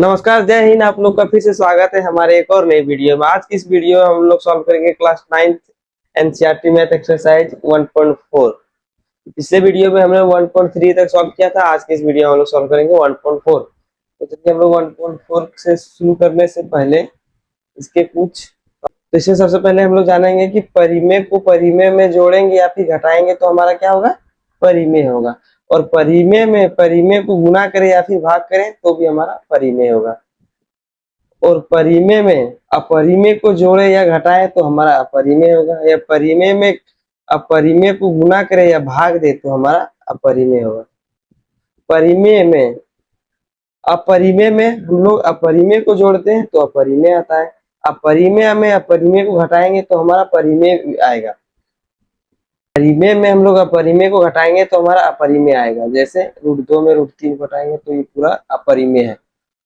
नमस्कार, जय हिंद। आप लोग का फिर से स्वागत है हमारे एक और नई वीडियो में। आज की इस वीडियो में हम लोग सॉल्व करेंगे क्लास 9 एनसीईआरटी मैथ एक्सरसाइज 1.4। पिछले वीडियो में हमने 1.3 तक सॉल्व किया था। आज की इस वीडियो में हम लोग सॉल्व करेंगे 1.4। तो चलिए हम लोग 1.4 से शुरू करने से पहले इसके कुछ तो इससे सबसे पहले हम लोग जानेंगे कि परिमेय को परिमेय में जोड़ेंगे या फिर घटाएंगे तो हमारा क्या होगा, परिमेय होगा। और परिमेय में परिमेय को गुना करें या फिर भाग करें तो भी हमारा परिमेय होगा। और परिमेय में अपरिमेय को जोड़े या घटाए तो हमारा अपरिमेय होगा। या परिमेय में अपरिमेय को गुना करे या भाग दे तो हमारा अपरिमेय होगा। परिमेय में अपरिमेय में हम लोग अपरिमेय को जोड़ते हैं तो अपरिमेय आता है। अपरिमेय में अपरिमेय को घटाएंगे तो हमारा परिमेय आएगा। परिमेय में हम लोग अपरिमेय को घटाएंगे तो हमारा अपरिमेय आएगा। जैसे √2 में √3 घटाएंगे तो ये पूरा अपरिमेय है।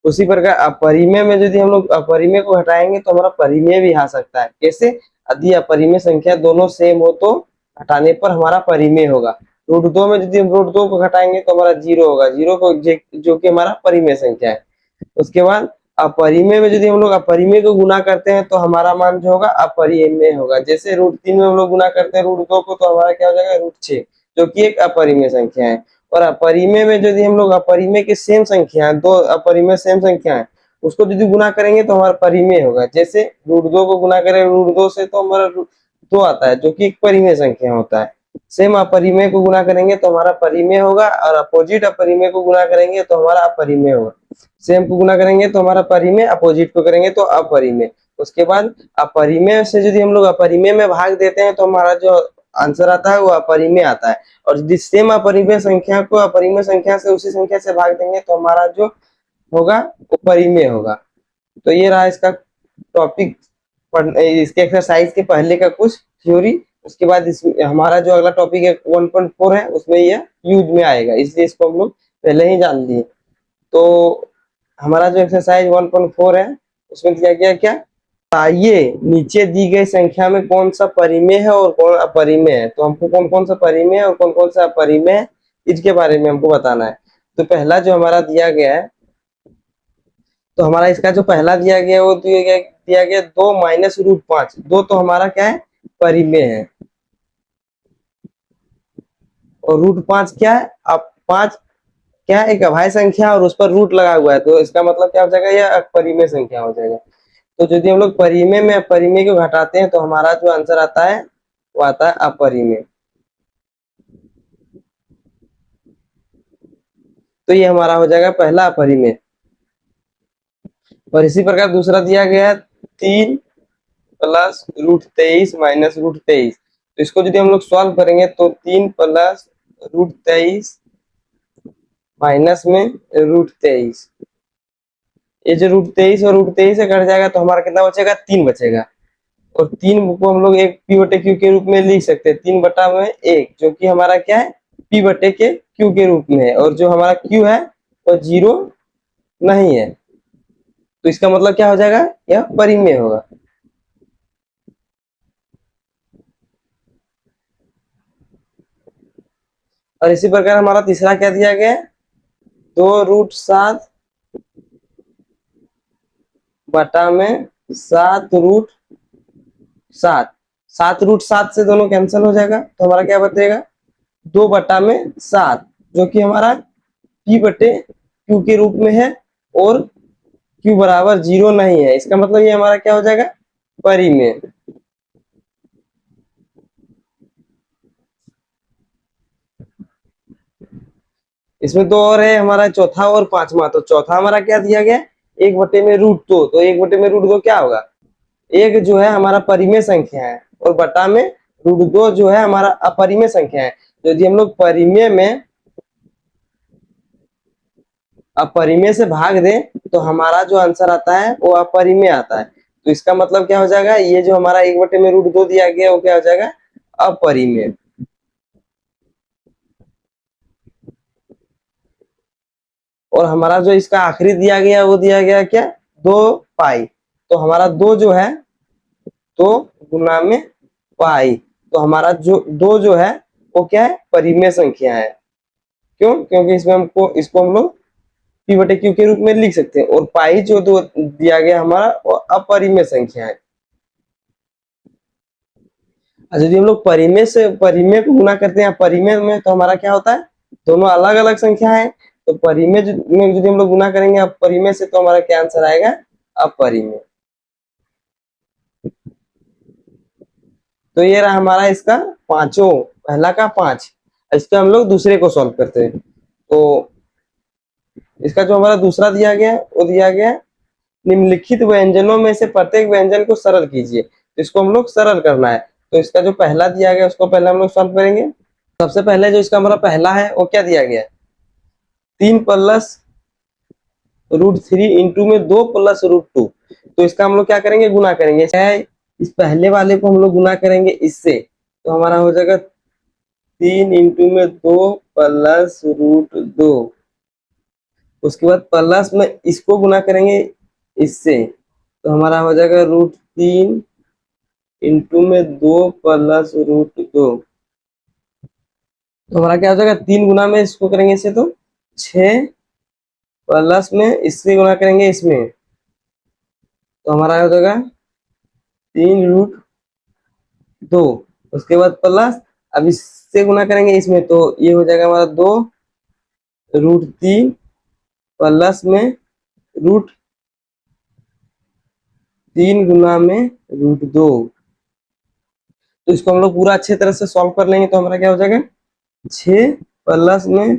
उसी प्रकार अपरिमेय में यदि हम लोग अपरिमेय को घटाएंगे तो हमारा परिमेय भी आ सकता है। कैसे? यदि अपरिमेय संख्या दोनों सेम हो तो घटाने पर हमारा परिमेय होगा। √2 में यदि हम √2 को घटाएंगे तो हमारा 0 होगा, 0 को जो कि हमारा परिमेय संख्या है। उसके बाद अपरिमेय में यदि हम लोग अपरिमेय को गुना करते हैं तो हमारा मान जो होगा अपरिमेय होगा। जैसे √3 में हम लोग गुना करते हैं √2 को तो हमारा क्या हो जाएगा, √6, जो कि एक अपरिमेय संख्या है। और अपरिमेय में यदि हम लोग अपरिमेय के सेम संख्या है, दो अपरिमेय सेम संख्या है, उसको यदि गुना करेंगे तो हमारा परिमेय होगा। जैसे √2 को गुना करें √2 से तो हमारा 2 आता है, जो कि एक परिमेय संख्या होता है। सेम अपरिमेय को गुना करेंगे तो हमारा परिमेय होगा, और अपोजिट अपरिमेय को गुना करेंगे तो हमारा अपरिमेय होगा। सेम को गुना करेंगे तो हमारा परिमेय, अपोजिट को करेंगे तो अपरिमेय। उसके बाद अपरिमेय से यदि हम लोग अपरिमेय में भाग देते हैं तो हमारा जो आंसर आता है वो अपरिमेय आता है। और यदि सेम अपरिमेय संख्या को अपरिमेय संख्या से उसी संख्या से भाग देंगे तो हमारा जो होगा वो परिमेय होगा। तो ये रहा इसका टॉपिक, इसके एक्सरसाइज के पहले का कुछ थ्योरी। उसके बाद हमारा जो अगला टॉपिक है 1.4 है, उसमें यह यूज में आएगा, इसलिए इसको हम लोग पहले ही जान लिए। तो हमारा जो एक्सरसाइज 1.4 है उसमें दिया गया क्या, आइए नीचे दी गई संख्या में कौन सा परिमेय है और कौन अपरिमेय है। तो हमको कौन कौन सा परिमेय है और कौन कौन सा अपरिमेय है इसके बारे में हमको बताना है। तो पहला जो हमारा दिया गया है, तो हमारा इसका जो पहला दिया गया वो दिया गया 2 माइनस √5। 2 तो हमारा क्या है, परिमेय है। और √5 क्या है, अब 5 क्या है, एक अभाज्य संख्या और उस पर रूट लगा हुआ है, तो इसका मतलब क्या हो जाएगा, यह अपरिमेय संख्या हो जाएगा। तो यदि हम लोग परिमेय में अपरिमेय को घटाते हैं तो हमारा जो आंसर आता है वो आता है अपरिमेय। तो ये हमारा हो जाएगा पहला अपरिमेय। और इसी प्रकार दूसरा दिया गया है 3 प्लस √23 माइनस √23। तो इसको यदि हम लोग सॉल्व करेंगे तो 3 प्लस √23 माइनस में √23, ये जो √23 और √23 से कट जाएगा तो हमारा कितना बचेगा, 3 बचेगा। और 3 को हम लोग एक p/q के रूप में लिख सकते हैं, 3/1, जो कि हमारा क्या है, p/q के रूप में है। और जो हमारा q है वो 0 नहीं है, तो इसका मतलब क्या हो जाएगा, यह परिमेय होगा। और इसी प्रकार हमारा तीसरा क्या दिया गया है, 2√7 बटा में 7√7। 7√7 से दोनों कैंसिल हो जाएगा तो हमारा क्या बचेगा, 2/7, जो कि हमारा p/q के रूप में है और q बराबर 0 नहीं है। इसका मतलब ये हमारा क्या हो जाएगा, परिमेय। इसमें दो और है, हमारा चौथा और पांचवा। तो चौथा हमारा क्या दिया गया, 1/√2। तो 1/√2 क्या होगा, एक जो है हमारा परिमेय संख्या है और बटा में √2 जो है हमारा अपरिमेय संख्या है। तो यदि हम लोग परिमेय में अपरिमेय से भाग दें तो हमारा जो आंसर आता है वो अपरिमेय आता है। तो इसका मतलब क्या हो जाएगा, ये जो हमारा 1/√2 दिया गया वो क्या हो जाएगा, अपरिमेय। और हमारा जो इसका आखिरी दिया गया वो दिया गया क्या, 2π। तो हमारा 2 जो है, 2 गुना में पाई, तो हमारा जो 2 जो है वो क्या है, परिमेय संख्या है। क्यों, क्योंकि इसमें हमको इसको हम लोग पी बटे क्यू के रूप में लिख सकते हैं। और पाई जो दो दिया गया हमारा वो अपरिमेय संख्या है। यदि हम लोग परिमेय से परिमेय को गुना करते हैं परिमेय में, तो हमारा क्या होता है, दोनों अलग अलग संख्या है। तो परिमेय में यदि हम लोग गुना करेंगे अपरिमेय से, तो हमारा क्या आंसर आएगा, अपरिमेय। तो ये रहा हमारा इसका पांचों, पहला का 5। इसका हम लोग दूसरे को सॉल्व करते हैं। तो इसका जो हमारा दूसरा दिया गया वो दिया गया, निम्नलिखित व्यंजनों में से प्रत्येक व्यंजन को सरल कीजिए। तो इसको हम लोग सरल करना है। तो इसका जो पहला दिया गया उसको पहले हम लोग सॉल्व करेंगे। सबसे पहले जो इसका हमारा पहला है वो क्या दिया गया है, 3 प्लस रूट 3 इंटू में 2 प्लस रूट 2। तो इसका हम लोग क्या करेंगे, गुना करेंगे। इस पहले वाले को हम लोग गुना करेंगे इससे, तो हमारा हो जाएगा 3 इंटू में 2 प्लस रूट 2। उसके बाद प्लस में इसको गुना करेंगे इससे, तो हमारा हो जाएगा रूट 3 इंटू में 2 प्लस रूट 2। तो हमारा क्या हो जाएगा, 3 गुना में इसको करेंगे इससे तो 6 प्लस में इससे गुना करेंगे इसमें, तो हमारा हो जाएगा 3 रूट 2। उसके बाद प्लस अब इससे गुना करेंगे इसमें, तो ये हो जाएगा हमारा 2 रूट 3 प्लस में रूट 3 गुना में रूट 2। तो इसको हम लोग पूरा अच्छे तरह से सॉल्व कर लेंगे। तो हमारा क्या हो जाएगा, 6 प्लस में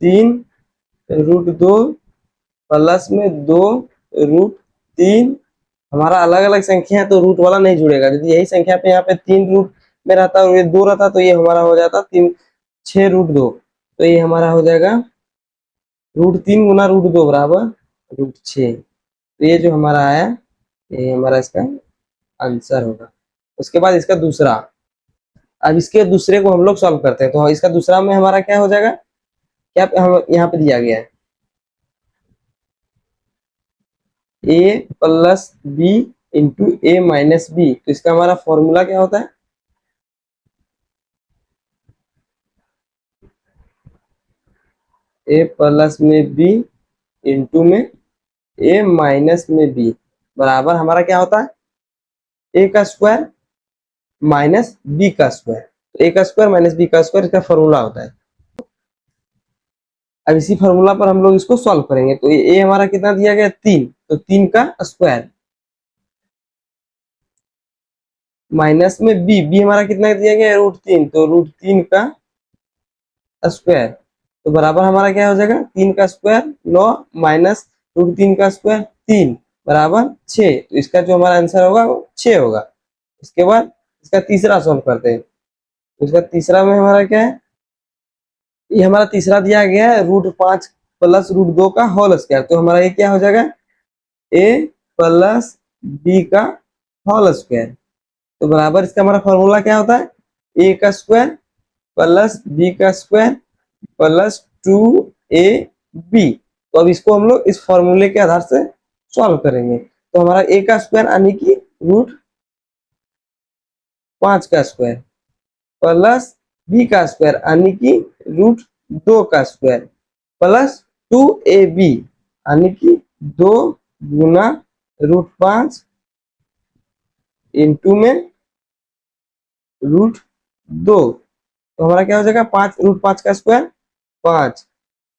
3 रूट 2 प्लस में 2 रूट 3। हमारा अलग अलग संख्या है तो रूट वाला नहीं जुड़ेगा। यदि यही संख्या पे यहाँ पे 3 रूट में रहता और ये 2 रहता, तो ये हमारा हो जाता 6 रूट 2। तो ये हमारा हो जाएगा रूट 3 गुना रूट 2 बराबर रूट 6। तो ये जो हमारा आया, ये हमारा इसका आंसर होगा। उसके बाद इसका दूसरा, अब इसके दूसरे को हम लोग सॉल्व करते हैं। तो इसका दूसरा में हमारा क्या हो जाएगा, क्या हम यहाँ पे दिया गया है a plus b into a minus b. तो इसका हमारा फॉर्मूला क्या होता है, a प्लस में b इंटू में a माइनस में b बराबर हमारा क्या होता है, a का स्क्वायर माइनस b का स्क्वायर। तो a का स्क्वायर माइनस b का स्क्वायर इसका फॉर्मूला होता है। अब इसी फॉर्मूला पर हम लोग इसको सॉल्व करेंगे। तो a हमारा कितना दिया गया, 3, तो 3 का स्क्वायर माइनस में b हमारा कितना दिया गया, रूट 3, तो रूट 3 का स्क्वायर। तो बराबर हमारा क्या हो जाएगा, 3 का स्क्वायर 9 माइनस रूट 3 का स्क्वायर 3 बराबर 6। तो इसका जो हमारा आंसर होगा वो 6 होगा। इसके बाद इसका तीसरा सॉल्व करते हैं। तो इसका तीसरा में हमारा क्या है, ये हमारा तीसरा दिया गया है रूट 5 प्लस रूट 2 का होल स्क्वायर। तो हमारा ये क्या हो जाएगा, a प्लस बी का होल स्क्वायर। तो बराबर इसका हमारा फॉर्मूला क्या होता है, a का स्क्वायर प्लस b का स्क्वायर प्लस 2ab। तो अब इसको हम लोग इस फॉर्मूले के आधार से सॉल्व करेंगे। तो हमारा a का स्क्वायर यानी कि रूट 5 का स्क्वायर प्लस b का स्क्वायर यानी कि रूट 2 का स्क्वायर प्लस 2ab यानी कि 2 गुना रूट 5 इंटू में रूट 2। तो हमारा क्या हो जाएगा, 5 रूट 5 का स्क्वायर 5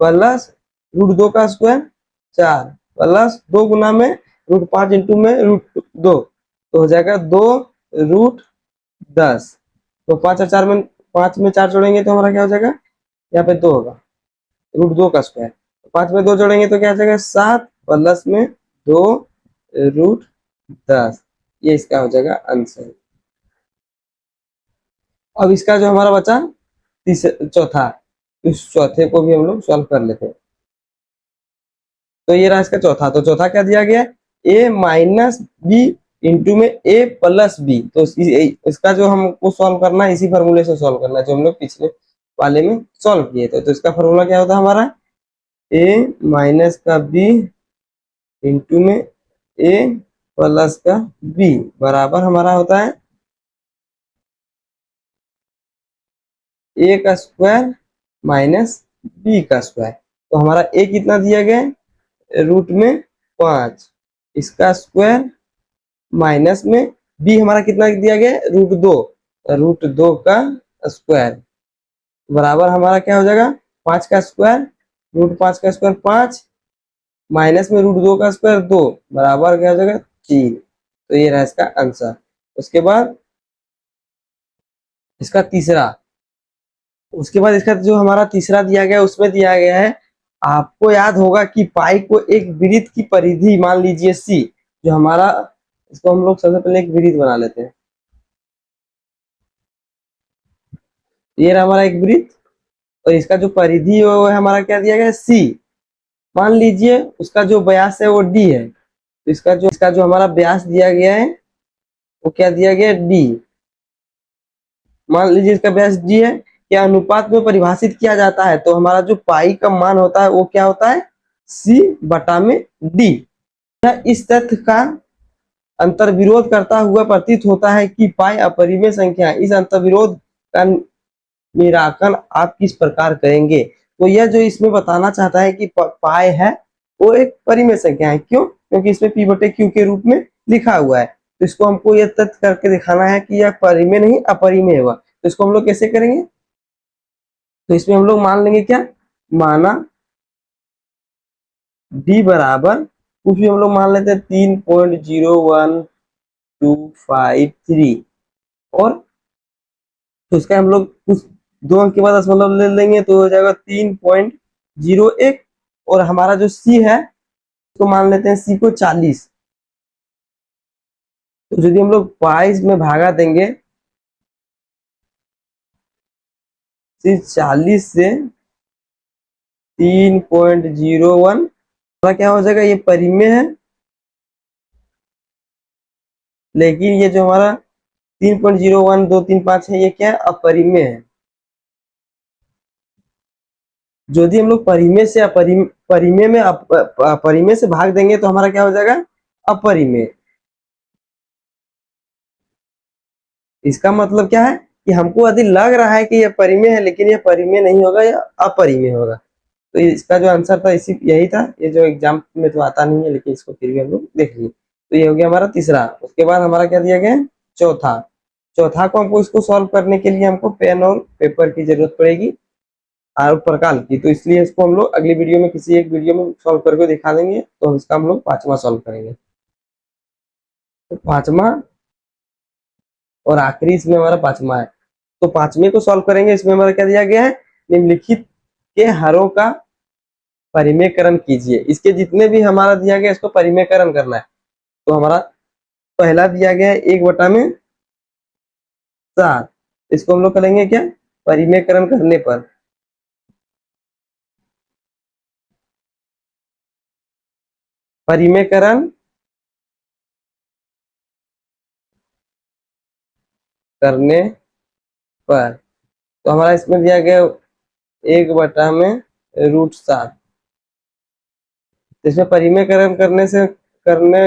प्लस रूट 2 का स्क्वायर 4 प्लस 2 गुना में रूट 5 इंटू में रूट 2। तो हो जाएगा 2 रूट 10। तो 5 और 4 में 5 में 4 जोड़ेंगे तो हमारा क्या हो जाएगा, यहाँ पे 2 होगा रूट 2 का स्क्वायर। 5 में 2 जोड़ेंगे तो क्या हो जाएगा 7 प्लस में 2 रूट 10। ये इसका हो जाएगा आंसर। अब इसका जो हमारा बचा चौथा, इस चौथे को भी हम लोग सॉल्व कर लेते हैं। तो ये रहा इसका चौथा। तो चौथा क्या दिया गया, a माइनस बी इंटू में a प्लस बी। तो इसका जो हमको सॉल्व करना है इसी फॉर्मूले से सॉल्व करना है जो हम लोग पिछले वाले में सॉल्व किए थे। तो इसका फॉर्मूला क्या होता है हमारा, a माइनस का b इंटू में a प्लस का b बराबर हमारा होता है a का स्क्वायर माइनस b का स्क्वायर। तो हमारा a कितना दिया गया है, रूट में 5 इसका स्क्वायर माइनस में b हमारा कितना दिया गया है, रूट 2 का स्क्वायर बराबर हमारा क्या हो जाएगा, 5 का स्क्वायर, रूट 5 का स्क्वायर 5 माइनस में रूट 2 का स्क्वायर 2 बराबर क्या हो जाएगा 3। तो ये रहा इसका आंसर। उसके बाद इसका तीसरा, उसके बाद इसका जो हमारा तीसरा दिया गया है उसमें दिया गया है, आपको याद होगा कि पाई को एक वृत्त की परिधि मान लीजिए सी, जो हमारा, इसको हम लोग सबसे पहले एक वृत्त बना लेते हैं। ये रहा हमारा एक वृत्त और इसका जो परिधि है वो है हमारा क्या दिया गया है, सी। मान लीजिए उसका जो व्यास है वो डी है, तो इसका जो हमारा व्यास दिया गया है वो क्या दिया गया है, डी। मान लीजिए इसका व्यास डी है, क्या अनुपात में परिभाषित किया जाता है, तो हमारा जो पाई का मान होता है वो क्या होता है, सी बटा में डी। इस तथ्य का अंतर्विरोध करता हुआ प्रतीत होता है कि पाई अपरिमेय संख्या। इस अंतर्विरोध का निराकरण आप किस प्रकार करेंगे। तो यह जो इसमें बताना चाहता है कि पाई है वो एक परिमेय संख्या है। क्यों? क्योंकि इसमें पी बटे क्यू के रूप में लिखा हुआ है। तो इसको हमको यह तथ्य करके दिखाना है कि यह परिमेय नहीं अपरिमेय हुआ। तो इसको हम लोग कैसे करेंगे, तो इसमें हम लोग मान लेंगे क्या, माना डी बराबर कुछ भी हम लोग मान लेते हैं 3.01253 और तो इसका हम लोग कुछ 2 अंक के बाद दशमलव ले लेंगे तो हो जाएगा 3.01 और हमारा जो सी है उसको मान लेते हैं सी को 40। तो यदि हम लोग 22 में भागा देंगे, सी 40 से 3.01 क्या हो जाएगा, ये परिमेय है, लेकिन ये जो हमारा 3.01235 है ये क्या है, अपरिमेय है। यदि हम लोग परिमेय से परिमेय में परिमेय से भाग देंगे तो हमारा क्या हो जाएगा, अपरिमेय। इसका मतलब क्या है कि हमको यदि लग रहा है कि यह परिमेय है लेकिन यह परिमेय नहीं होगा, यह अपरिमेय होगा। तो इसका जो आंसर था इसी यही था। ये जो एग्जाम में तो आता नहीं है लेकिन इसको फिर भी हम लोग देख लिए। तो ये हो गया हमारा तीसरा। उसके बाद हमारा क्या दिया गया है, चौथा। चौथा को हमको इसको सॉल्व करने के लिए हमको पेन और पेपर की जरूरत पड़ेगी और प्रकार की। तो इसलिए इसको हम लोग अगली वीडियो में किसी एक वीडियो में सॉल्व करके दिखा देंगे। तो इसका हम लोग 5वां सॉल्व करेंगे। तो 5वां और आखिरी इसमें हमारा 5वां है। तो 5वें को सॉल्व करेंगे। इसमें हमारा क्या दिया गया है, निम्नलिखित के हरों का परिमेयकरण कीजिए। इसके जितने भी हमारा दिया गया इसको परिमेयकरण करना है। तो हमारा पहला दिया गया है 1/7। इसको हम लोग करेंगे क्या, परिमेयकरण करने पर परिमेयकरण करने पर तो हमारा इसमें दिया गया 1/√7। इसमें परिमेयकरण करने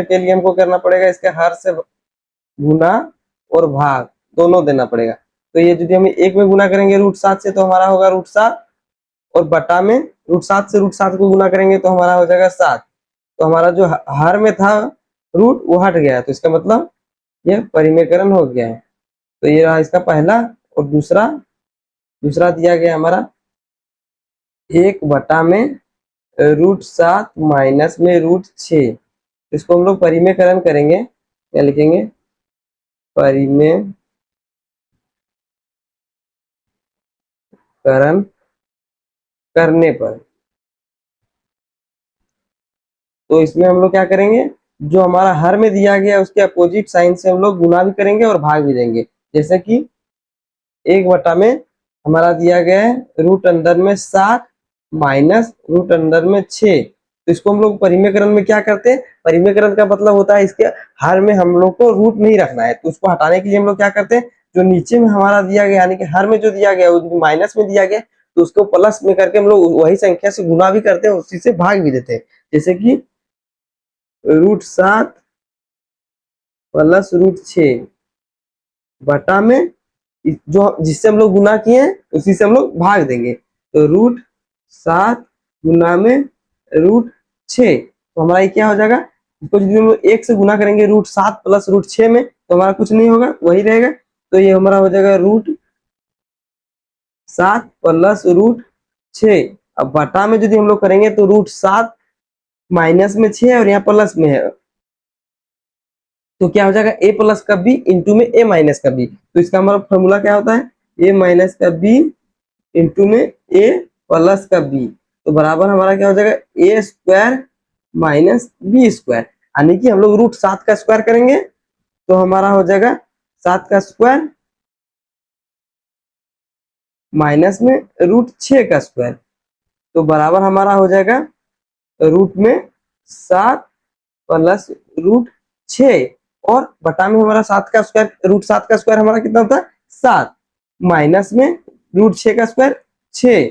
के लिए हमको करना पड़ेगा इसके हर से गुना और भाग दोनों देना पड़ेगा। तो ये यदि हम 1 में गुना करेंगे √7 से तो हमारा होगा √7 और बटा में √7 से √7 को गुना करेंगे तो हमारा हो जाएगा 7। तो हमारा जो हर में था रूट वो हट गया है। तो इसका मतलब ये परिमेयकरण हो गया है। तो ये रहा इसका पहला। और दूसरा दिया गया हमारा 1/√7 माइनस में √6। इसको हम लोग परिमेयकरण करेंगे, क्या लिखेंगे, परिमेयकरण करने पर। तो इसमें हम लोग क्या करेंगे, जो हमारा हर में दिया गया है उसके अपोजिट साइन से हम लोग गुना भी करेंगे और भाग भी देंगे। जैसे कि 1 में हमारा दिया गया है √7 माइनस √6। तो इसको हम लोग परिमेयकरण में क्या करते हैं, परिमेयकरण का मतलब होता है इसके हर में हम लोग को रूट नहीं रखना है। तो उसको हटाने के लिए हम लोग क्या करते हैं, जो नीचे में हमारा दिया गया यानी कि हर में जो दिया गया वो माइनस में दिया गया तो उसको प्लस में करके हम लोग वही संख्या से गुना भी करते हैं, उसी से भाग भी देते हैं। जैसे कि √7 प्लस √6 बटा में जो जिससे हम लोग गुना किए उसी से हम लोग भाग देंगे। तो √7 गुना में √6, तो हमारा ये क्या हो जाएगा, इसको यदि हम लोग 1 से गुना करेंगे √7 प्लस √6 में, तो हमारा कुछ नहीं होगा, वही रहेगा। तो ये हमारा हो जाएगा √7 प्लस √6। अब बटा में यदि हम लोग करेंगे तो √7 माइनस में 6 और यहाँ प्लस में है, तो क्या हो जाएगा, a प्लस का b इंटू में a माइनस का b। तो इसका हमारा फॉर्मूला क्या होता है, a माइनस का b इंटू में a प्लस का b, तो बराबर हमारा क्या हो जाएगा, a square minus b square. यानी कि हम लोग √7 का स्क्वायर करेंगे तो हमारा हो जाएगा 7 का स्क्वायर माइनस में √6 का स्क्वायर, तो बराबर हमारा हो जाएगा रूट में 7 प्लस √6 और बटा में हमारा 7 का स्क्वायर, √7 का स्क्वायर हमारा कितना होता है 7, माइनस में √6 का स्क्वायर 6,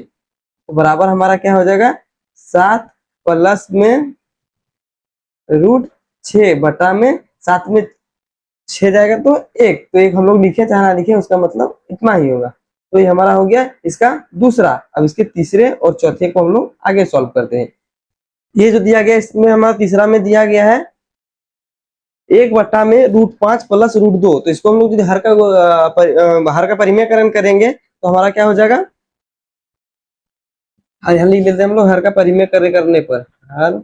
तो बराबर हमारा क्या हो जाएगा 7 प्लस में √6 बटा में 7 में 6 जाएगा तो 1, तो 1 हम लोग लिखे चाहे ना लिखे उसका मतलब इतना ही होगा। तो ये हमारा हो गया इसका दूसरा। अब इसके तीसरे और चौथे को हम लोग आगे सॉल्व करते हैं। ये जो दिया गया इसमें हमारा तीसरा में दिया गया है 1 बटा में √5 प्लस √2, तो इसको हम लोग यदि हर का परिमेयकरण करेंगे तो हमारा क्या हो जाएगा, यहाँ लिख लेते हैं हम लोग हर का परिमेयकरण करने पर, हर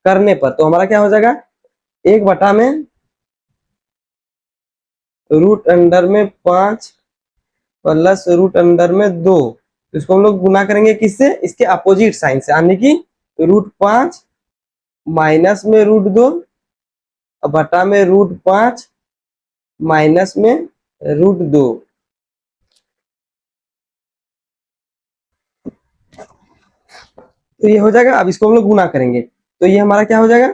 करने पर, तो हमारा क्या हो जाएगा 1 बटा में √5 प्लस √2, तो इसको हम लोग गुना करेंगे किससे, इसके अपोजिट साइन से, यानी कि √5 माइनस में √2 बटा में √5 माइनस में √2, तो ये हो जाएगा। अब इसको हम लोग गुना करेंगे तो ये हमारा क्या हो जाएगा,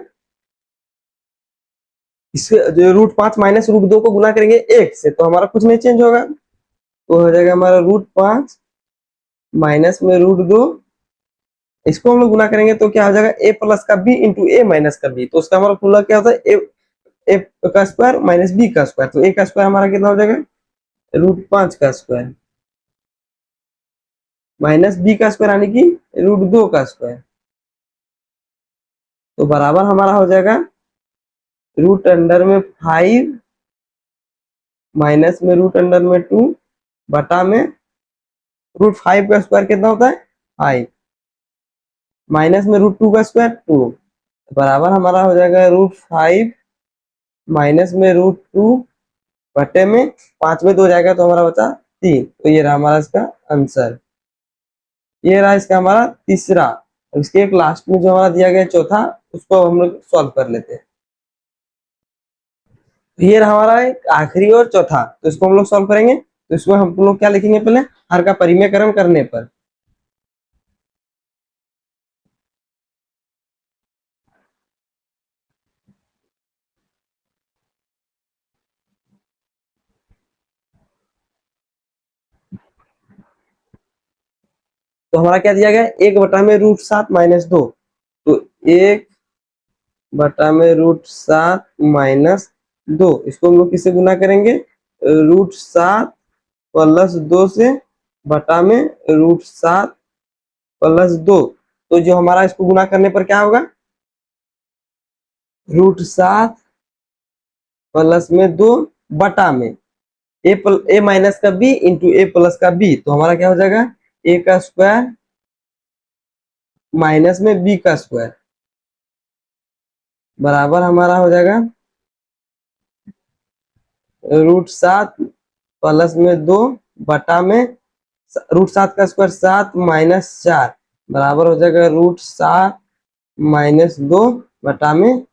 इससे जो √5 माइनस √2 को गुना करेंगे 1 से, तो हमारा कुछ नहीं चेंज होगा, तो हो जाएगा हमारा √5 माइनस में √2, इसको हम लोग गुना करेंगे तो क्या हो जाएगा a प्लस का b इंटू a माइनस का b, तो उसका हमारा फॉर्मूला क्या होता है a का स्क्वायर माइनस b का स्क्वायर, तो a का स्क्वायर हमारा कितना हो जाएगा √5 का स्क्वायर माइनस b का स्क्वायर यानी कि √2 का स्क्वायर, तो बराबर हमारा हो जाएगा √5 माइनस में √2 बटा में √5 का स्क्वायर कितना होता है 5 माइनस में √2 का स्क्वायर 2, बराबर हमारा हो जाएगा √5 माइनस में √2 बटे में 5 में 2 जाएगा तो हमारा बचा 3, तो ये रहा हमारा इसका आंसर। ये रहा इसका हमारा तीसरा। इसके एक लास्ट में जो हमारा दिया गया चौथा, उसको हम लोग सॉल्व कर लेते हैं। ये रहा हमारा एक आखिरी और चौथा, तो इसको हम लोग सॉल्व करेंगे। तो इसमें हम लोग क्या लिखेंगे, पहले हर का परिमेयकरण करने पर, तो हमारा क्या दिया गया 1 बटा में √7 माइनस 2, तो 1 बटा में √7 माइनस 2, इसको हम लोग किससे गुना करेंगे √7 प्लस 2 से बटा में √7 प्लस 2, तो जो हमारा इसको गुना करने पर क्या होगा √7 प्लस में 2 बटा में a माइनस का b इंटू a प्लस का b, तो हमारा क्या हो जाएगा a का स्क्वायर माइनस में b का स्क्वायर, बराबर हमारा हो जाएगा √7 प्लस में 2 बटा में √7 का स्क्वायर 7 माइनस 4, बराबर हो जाएगा √7 माइनस 2 बटा में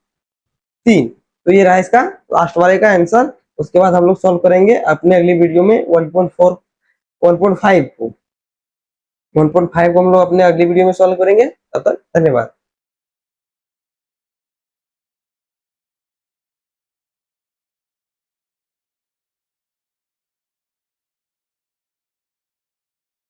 3, तो ये रहा इसका लास्ट वाले का आंसर। उसके बाद हम लोग सॉल्व करेंगे अपने अगली वीडियो में 1.4 1.5 को हम लोग अपने अगली वीडियो में सॉल्व करेंगे। तब तक धन्यवाद।